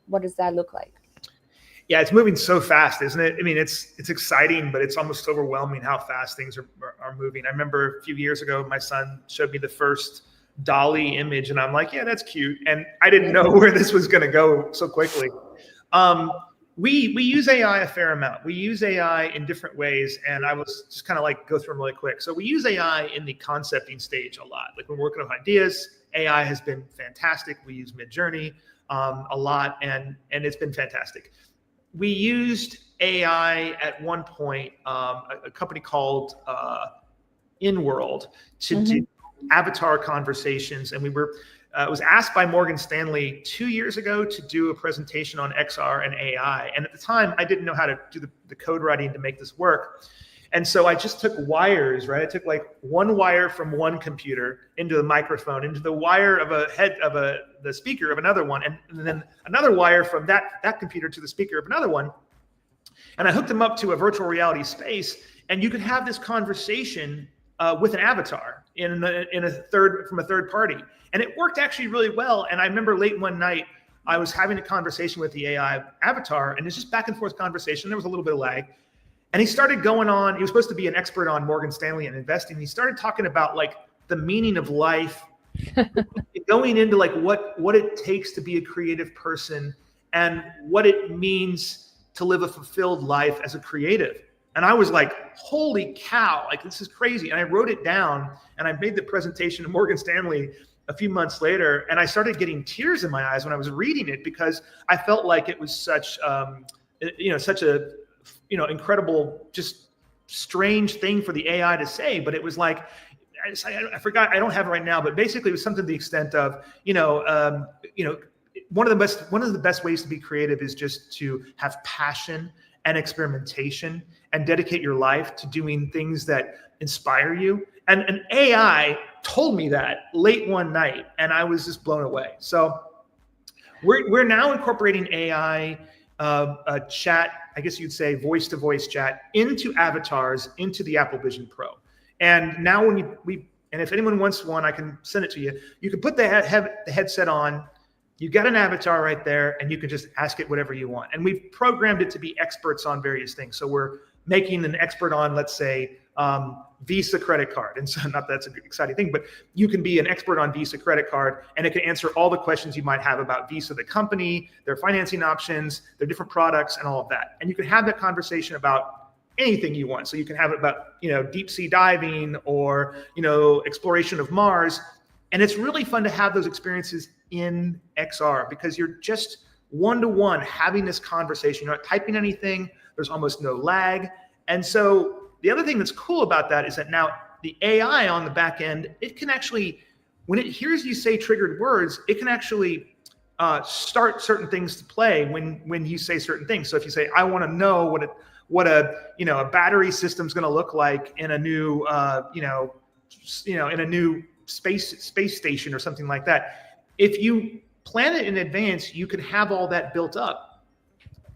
what does that look like? Yeah, it's moving so fast, isn't it? I mean, it's exciting, but it's almost overwhelming how fast things are moving. I remember a few years ago, my son showed me the first Dolly image, and I'm like, yeah, that's cute. And I didn't know where this was going to go so quickly. We use AI a fair amount. We use AI in different ways, and I was just kind of like go through them really quick. So we use AI in the concepting stage a lot. Like when we're working on ideas, AI has been fantastic. We use Midjourney a lot, and it's been fantastic. We used AI at one point, a company called InWorld to do avatar conversations, and we were was asked by Morgan Stanley 2 years ago to do a presentation on XR and AI. And at the time, I didn't know how to do the code writing to make this work. And so I just took wires, right? I took like one wire from one computer into the microphone, into the wire of the speaker of another one, and then another wire from that computer to the speaker of another one. And I hooked them up to a virtual reality space, and you could have this conversation with an avatar from a third party. And it worked actually really well. And I remember late one night, I was having a conversation with the AI avatar, and it's just back and forth conversation. There was a little bit of lag. And he started going on, he was supposed to be an expert on Morgan Stanley and investing. He started talking about like the meaning of life, going into like what it takes to be a creative person and what it means to live a fulfilled life as a creative. And I was like, holy cow, like this is crazy. And I wrote it down, and I made the presentation to Morgan Stanley a few months later, and I started getting tears in my eyes when I was reading it, because I felt like it was such such a incredible, just strange thing for the AI to say. But it was like, I forgot, I don't have it right now, but basically it was something to the extent of, one of the best ways to be creative is just to have passion and experimentation and dedicate your life to doing things that inspire you. And an AI told me that late one night, and I was just blown away. So we're now incorporating AI chat, I guess you'd say voice-to-voice chat, into avatars, into the Apple Vision Pro. And now when and if anyone wants one, I can send it to you. You can put the headset on, you got an avatar right there, and you can just ask it whatever you want. And we've programmed it to be experts on various things. So we're making an expert on, let's say, Visa credit card. And so not that's an exciting thing, but you can be an expert on Visa credit card, and it can answer all the questions you might have about Visa, the company, their financing options, their different products, and all of that. And you can have that conversation about anything you want. So you can have it about, deep sea diving or, exploration of Mars. And it's really fun to have those experiences in XR, because you're just one-to-one having this conversation. You're not typing anything. There's almost no lag. And so the other thing that's cool about that is that now the AI on the back end, it can actually, when it hears you say triggered words, it can actually start certain things to play when you say certain things. So if you say, I want to know what a battery system's going to look like in a new in a new space station or something like that. If you plan it in advance, you can have all that built up,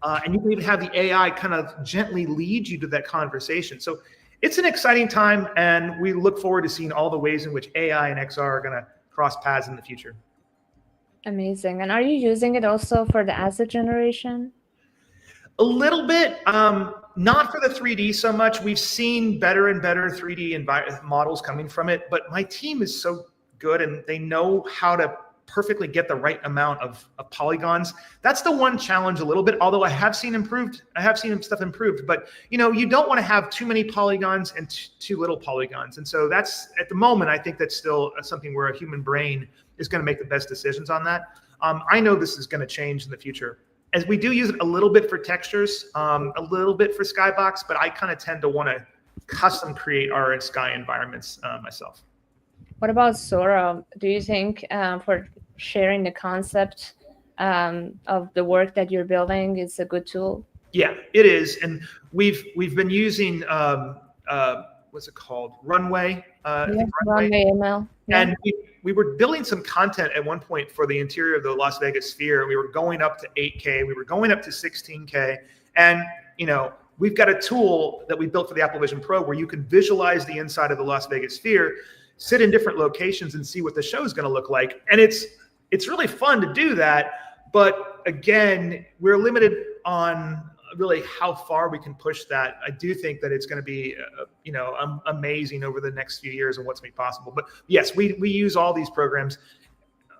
and you can even have the AI kind of gently lead you to that conversation. So it's an exciting time, and we look forward to seeing all the ways in which AI and XR are going to cross paths in the future. Amazing. And are you using it also for the asset generation? A little bit, not for the 3D so much. We've seen better and better 3D models coming from it, but my team is so good and they know how to perfectly get the right amount of polygons. That's the one challenge a little bit, although I have seen stuff improved, but you don't want to have too many polygons and too little polygons. And so that's, at the moment, I think that's still something where a human brain is going to make the best decisions on that. I know this is going to change in the future. As we do use it a little bit for textures, a little bit for Skybox, but I kind of tend to want to custom create our sky environments myself. What about Sora? Do you think for sharing the concept of the work that you're building is a good tool? Yeah, it is, and we've been using what's it called? Runway. Runway ML. Yeah. And we were building some content at one point for the interior of the Las Vegas Sphere. We were going up to 8K. We were going up to 16K. And, we've got a tool that we built for the Apple Vision Pro where you can visualize the inside of the Las Vegas Sphere, sit in different locations and see what the show is going to look like. And it's really fun to do that. But again, we're limited on really how far we can push that. I do think that it's going to be, amazing over the next few years and what's made possible. But yes, we use all these programs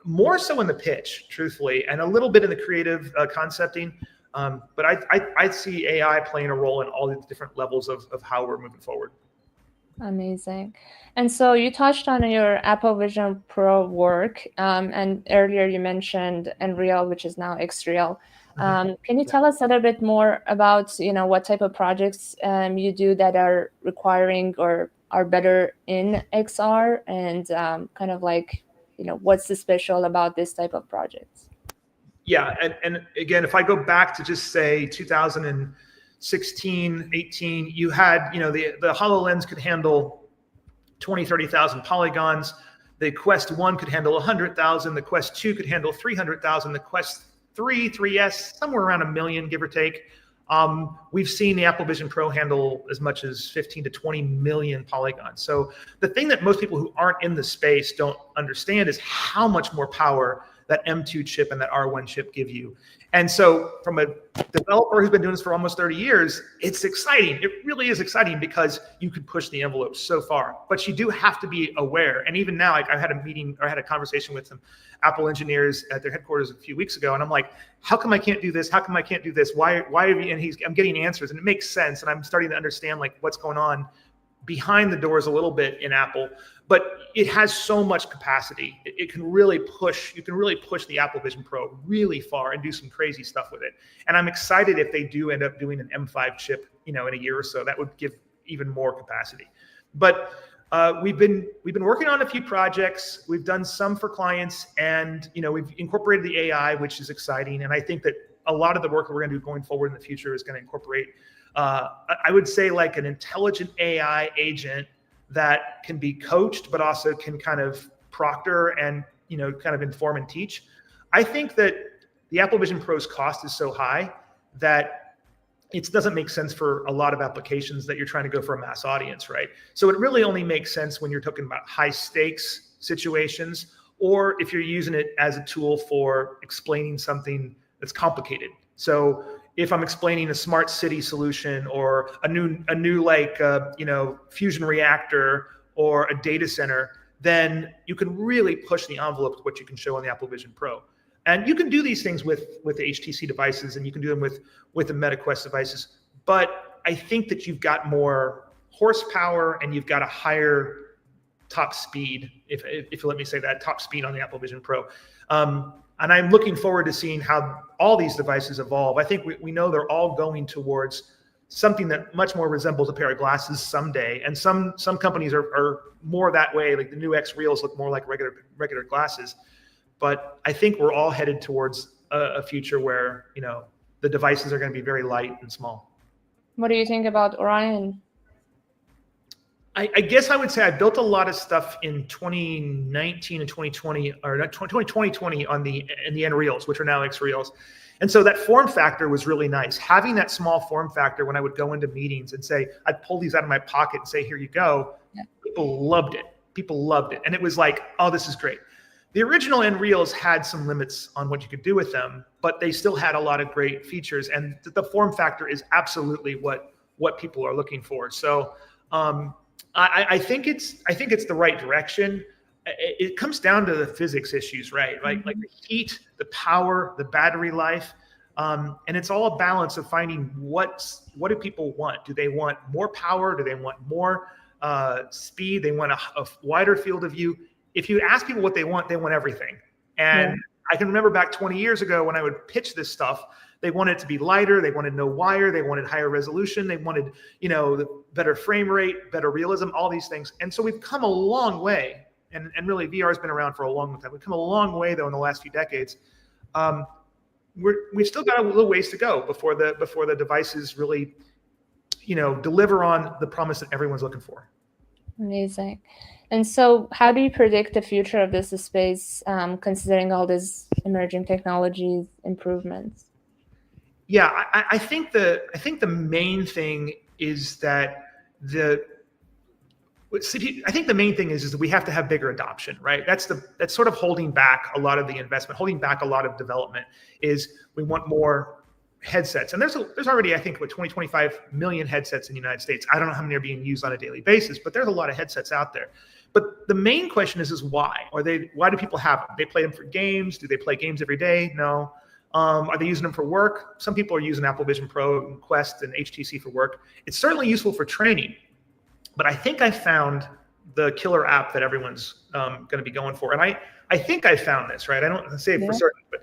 more so in the pitch, truthfully, and a little bit in the creative concepting. But I see AI playing a role in all the different levels of how we're moving forward. Amazing. And so you touched on your Apple Vision Pro work, and earlier you mentioned Unreal, which is now Xreal. Can you tell us a little bit more about what type of projects you do that are requiring or are better in XR, and kind of like what's the special about this type of projects? Yeah, and again, if I go back to just say 2016, 18, you had the HoloLens could handle 20, 30,000 polygons. The Quest 1 could handle 100,000. The Quest 2 could handle 300,000. The Quest 3S, somewhere around 1 million, give or take. We've seen the Apple Vision Pro handle as much as 15 to 20 million polygons. So the thing that most people who aren't in the space don't understand is how much more power that M2 chip and that R1 chip give you. And so from a developer who's been doing this for almost 30 years, it's exciting. It really is exciting because you can push the envelope so far, but you do have to be aware. And even now, I had a conversation with some Apple engineers at their headquarters a few weeks ago. And I'm like, how come I can't do this? How come I can't do this? Why have you? And I'm getting answers, and it makes sense. And I'm starting to understand what's going on behind the doors a little bit in Apple, but it has so much capacity. You can really push the Apple Vision Pro really far and do some crazy stuff with it. And I'm excited if they do end up doing an M5 chip, in a year or so. That would give even more capacity. But we've been working on a few projects. We've done some for clients, and we've incorporated the AI, which is exciting. And I think that a lot of the work that we're going to do going forward in the future is going to incorporate I would say an intelligent AI agent that can be coached, but also can kind of proctor and, kind of inform and teach. I think that the Apple Vision Pro's cost is so high that it doesn't make sense for a lot of applications that you're trying to go for a mass audience, right? So it really only makes sense when you're talking about high stakes situations, or if you're using it as a tool for explaining something that's complicated. So if I'm explaining a smart city solution or a new fusion reactor or a data center, then you can really push the envelope with what you can show on the Apple Vision Pro. And you can do these things with the HTC devices, and you can do them with the MetaQuest devices. But I think that you've got more horsepower and you've got a higher top speed, if you let me say that, top speed on the Apple Vision Pro. And I'm looking forward to seeing how all these devices evolve. I think we know they're all going towards something that much more resembles a pair of glasses someday. And some companies are more that way. Like the new Xreals look more like regular glasses. but I think we're all headed towards a future where, the devices are going to be very light and small. What do you think about Orion? I guess I would say I built a lot of stuff in 2019 and 2020, or 2020 in the Nreals, which are now Xreals. And so that form factor was really nice. Having that small form factor when I would go into meetings and say, I'd pull these out of my pocket and say, here you go. Yeah. People loved it. People loved it. And it was like, oh, this is great. The original Nreals had some limits on what you could do with them, but they still had a lot of great features. And the form factor is absolutely what people are looking for. So I think it's the right direction. It comes down to the physics issues, right? Like the heat, the power, the battery life. And it's all a balance of finding what do people want? Do they want more power? Do they want more speed? They want a wider field of view. If you ask people what they want everything. And I can remember back 20 years ago when I would pitch this stuff, they wanted it to be lighter. They wanted no wire. They wanted higher resolution. They wanted, the better frame rate, better realism, all these things. And so we've come a long way. And really, VR has been around for a long time. We've come a long way, though, in the last few decades. We've still got a little ways to go before the devices really, deliver on the promise that everyone's looking for. Amazing. And so, how do you predict the future of this space, considering all these emerging technologies improvements? Yeah, I think the main thing is that that we have to have bigger adoption, right? That's sort of holding back a lot of the investment, holding back a lot of development. Is we want more headsets, and there's already, I think, 25 million headsets in the United States. I don't know how many are being used on a daily basis, but there's a lot of headsets out there. But the main question is why? Why do people have them? They play them for games. Do they play games every day? No. Are they using them for work? Some people are using Apple Vision Pro and Quest and HTC for work. It's certainly useful for training, but I think I found the killer app that everyone's going to be going for. And I think I found this, right? I don't say it for certain, but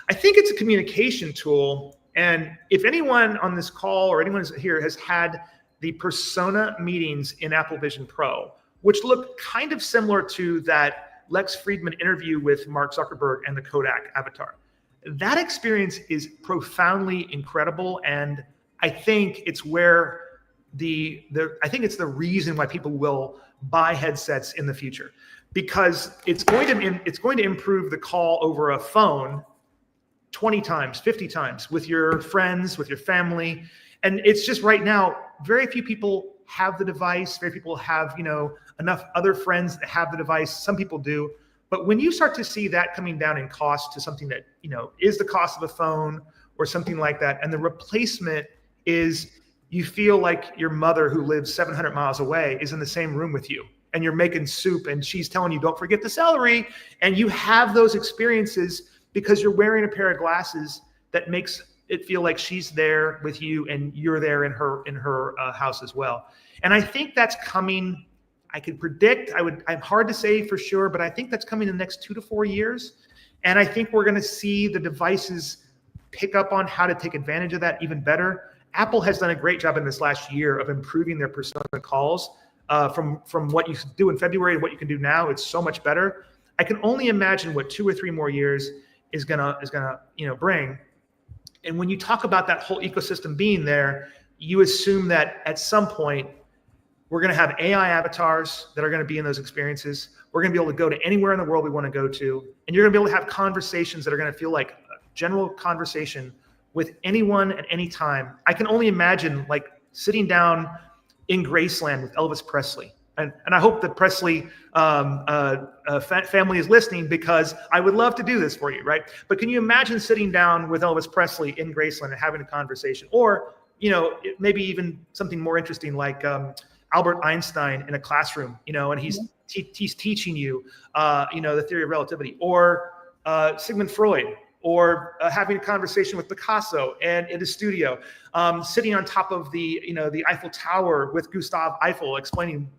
I think it's a communication tool. And if anyone on this call or anyone here has had the persona meetings in Apple Vision Pro, which look kind of similar to that Lex Friedman interview with Mark Zuckerberg and the Kodak avatar, that experience is profoundly incredible. And I think it's where I think it's the reason why people will buy headsets in the future, because it's going to improve the call over a phone 20 times, 50 times with your friends, with your family. And it's just right now, very few people have the device. Very few people have, enough other friends that have the device. Some people do. But when you start to see that coming down in cost to something that, is the cost of a phone or something like that, and the replacement is you feel like your mother who lives 700 miles away is in the same room with you, and you're making soup and she's telling you, don't forget the celery. And you have those experiences because you're wearing a pair of glasses that makes it feel like she's there with you and you're there in her house as well. And I think that's coming. I could predict, I'm hard to say for sure, but I think that's coming in the next 2 to 4 years. And I think we're going to see the devices pick up on how to take advantage of that even better. Apple has done a great job in this last year of improving their persona calls from what you do in February and what you can do now. It's so much better. I can only imagine what 2 or 3 more years is gonna bring. And when you talk about that whole ecosystem being there, you assume that at some point we're going to have AI avatars that are going to be in those experiences. We're going to be able to go to anywhere in the world we want to go to. And you're going to be able to have conversations that are going to feel like a general conversation with anyone at any time. I can only imagine like sitting down in Graceland with Elvis Presley. And I hope the Presley family is listening, because I would love to do this for you, right? But can you imagine sitting down with Elvis Presley in Graceland and having a conversation? Or, maybe even something more interesting like Albert Einstein in a classroom, and he's teaching you, the theory of relativity, or Sigmund Freud, or having a conversation with Picasso and in a studio, sitting on top of the Eiffel Tower with Gustav Eiffel explaining,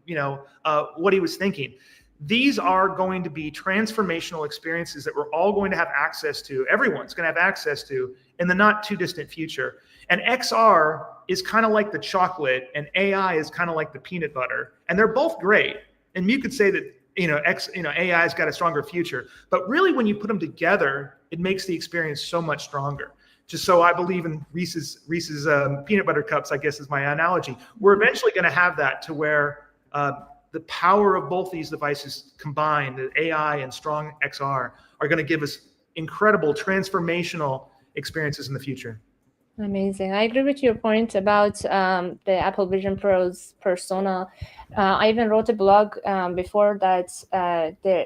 what he was thinking. These are going to be transformational experiences that we're all going to have access to. Everyone's going to have access to in the not too distant future. And XR is kind of like the chocolate and AI is kind of like the peanut butter. And they're both great. And you could say that AI's got a stronger future. But really, when you put them together, it makes the experience so much stronger. Just so I believe in Reese's peanut butter cups, I guess is my analogy. We're eventually going to have that to where the power of both these devices combined, the AI and strong XR, are going to give us incredible transformational experiences in the future. Amazing. I agree with your point about the Apple Vision Pro's persona. I even wrote a blog before that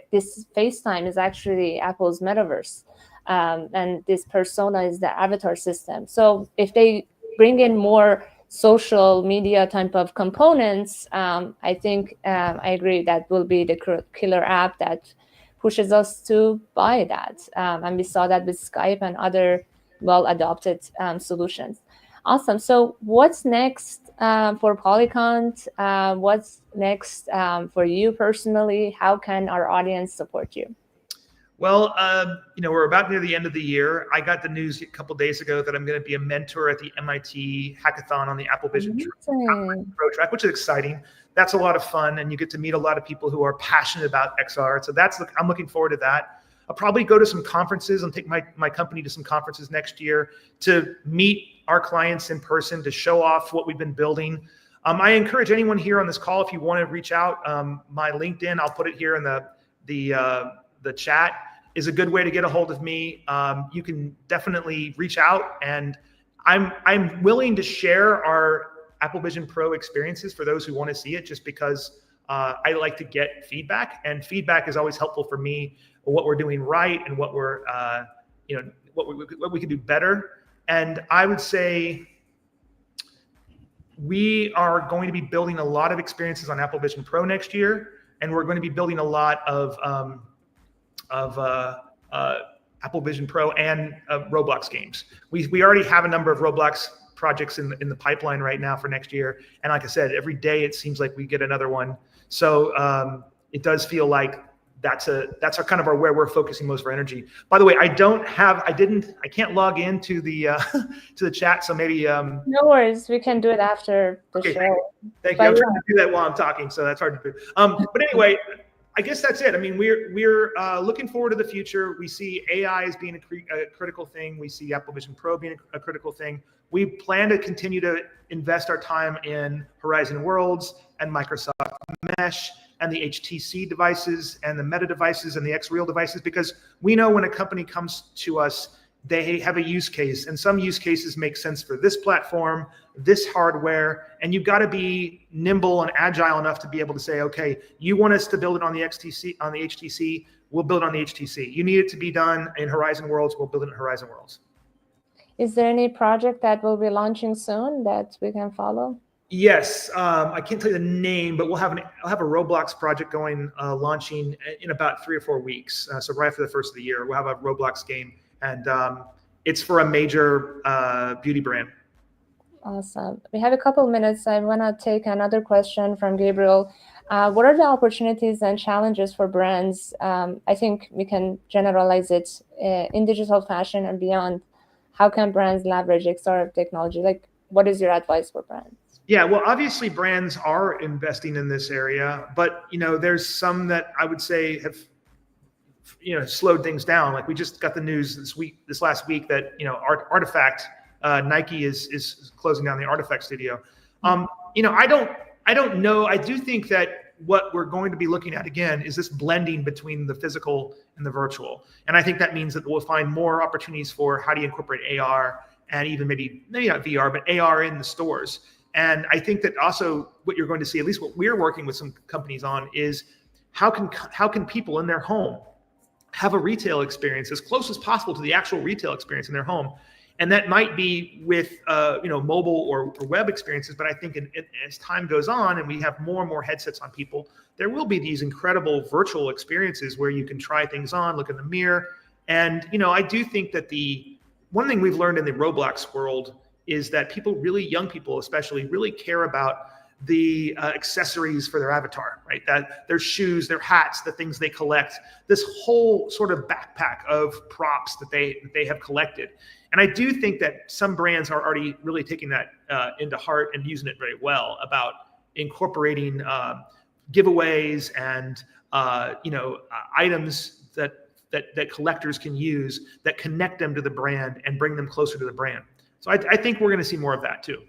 this FaceTime is actually Apple's metaverse. And this persona is the avatar system. So if they bring in more social media type of components, I think I agree that will be the killer app that pushes us to buy that. And we saw that with Skype and other well-adopted solutions. Awesome. So what's next for Polycont? What's next for you personally? How can our audience support you? Well, we're about near the end of the year. I got the news a couple of days ago that I'm going to be a mentor at the MIT hackathon on the Apple Vision Pro track, which is exciting. That's a lot of fun, and you get to meet a lot of people who are passionate about XR. So I'm looking forward to that. I'll probably go to some conferences and take my company to some conferences next year to meet our clients in person, to show off what we've been building. I encourage anyone here on this call, if you want to reach out, my LinkedIn, I'll put it here in the chat, is a good way to get a hold of me. You can definitely reach out, and I'm willing to share our Apple Vision Pro experiences for those who want to see it, just because I like to get feedback, and feedback is always helpful for me, what we're doing right and what we're what we can do better. And I would say we are going to be building a lot of experiences on Apple Vision Pro next year, and we're going to be building a lot of Apple Vision Pro and Roblox games. We already have a number of Roblox projects in the pipeline right now for next year, and like I said, every day it seems like we get another one. So it does feel like that's our kind of where we're focusing most of our energy. By the way, I can't log into the to the chat, so maybe no worries, we can do it after the show. Thank you. I'm trying to do that while I'm talking, so that's hard to do. But anyway, I guess that's it. I mean, we're looking forward to the future. We see AI as being a critical thing. We see Apple Vision Pro being a critical thing. We plan to continue to invest our time in Horizon Worlds and Microsoft Mesh and the HTC devices and the Meta devices and the XReal devices, because we know when a company comes to us, they have a use case, and some use cases make sense for this platform, this hardware, and you've got to be nimble and agile enough to be able to say, okay, you want us to build it on the HTC, we'll build it on the HTC. You need it to be done in Horizon Worlds, we'll build it in Horizon Worlds. Is there any project that will be launching soon that we can follow? Yes, I can't tell you the name, but I'll have a Roblox project going, launching in about 3 or 4 weeks. So right after the first of the year, we'll have a Roblox game, and it's for a major beauty brand. Awesome. We have a couple of minutes. I want to take another question from Gabriel. What are the opportunities and challenges for brands? I think we can generalize it in digital fashion and beyond. How can brands leverage XR technology? Like, what is your advice for brands? Yeah, well, obviously brands are investing in this area, but there's some that I would say have slowed things down. Like we just got the news this last week that Artifact, Nike is closing down the Artifact studio. I don't know. I do think that what we're going to be looking at again is this blending between the physical and the virtual, and I think that means that we'll find more opportunities for how do you incorporate AR and even maybe not VR, but AR in the stores. And I think that also what you're going to see, at least what we're working with some companies on, is how can people in their home have a retail experience as close as possible to the actual retail experience in their home. And that might be with mobile or web experiences, but I think as time goes on and we have more and more headsets on people, there will be these incredible virtual experiences where you can try things on, look in the mirror. And I do think that one thing we've learned in the Roblox world is that young people especially, really care about the accessories for their avatar, right? That their shoes, their hats, the things they collect, this whole sort of backpack of props that they have collected. And I do think that some brands are already really taking that into heart and using it very well, about incorporating giveaways and items that collectors can use that connect them to the brand and bring them closer to the brand. So I think we're going to see more of that too.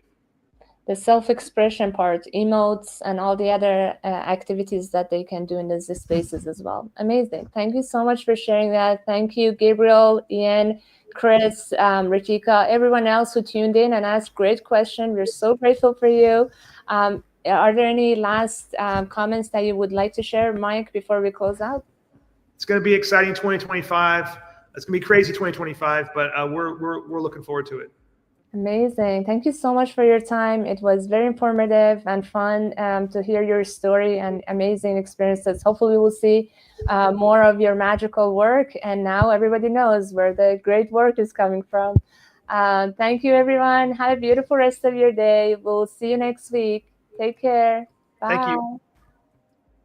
The self-expression part, emotes, and all the other activities that they can do in these spaces as well. Amazing. Thank you so much for sharing that. Thank you, Gabriel, Ian, Chris, Ritika, everyone else who tuned in and asked great questions. We're so grateful for you. Are there any last comments that you would like to share, Mike, before we close out? It's going to be exciting 2025. It's going to be crazy 2025, but we're looking forward to it. Amazing. Thank you so much for your time. It was very informative and fun to hear your story and amazing experiences. Hopefully we'll see more of your magical work. And now everybody knows where the great work is coming from. Thank you, everyone. Have a beautiful rest of your day. We'll see you next week. Take care. Bye. Thank you.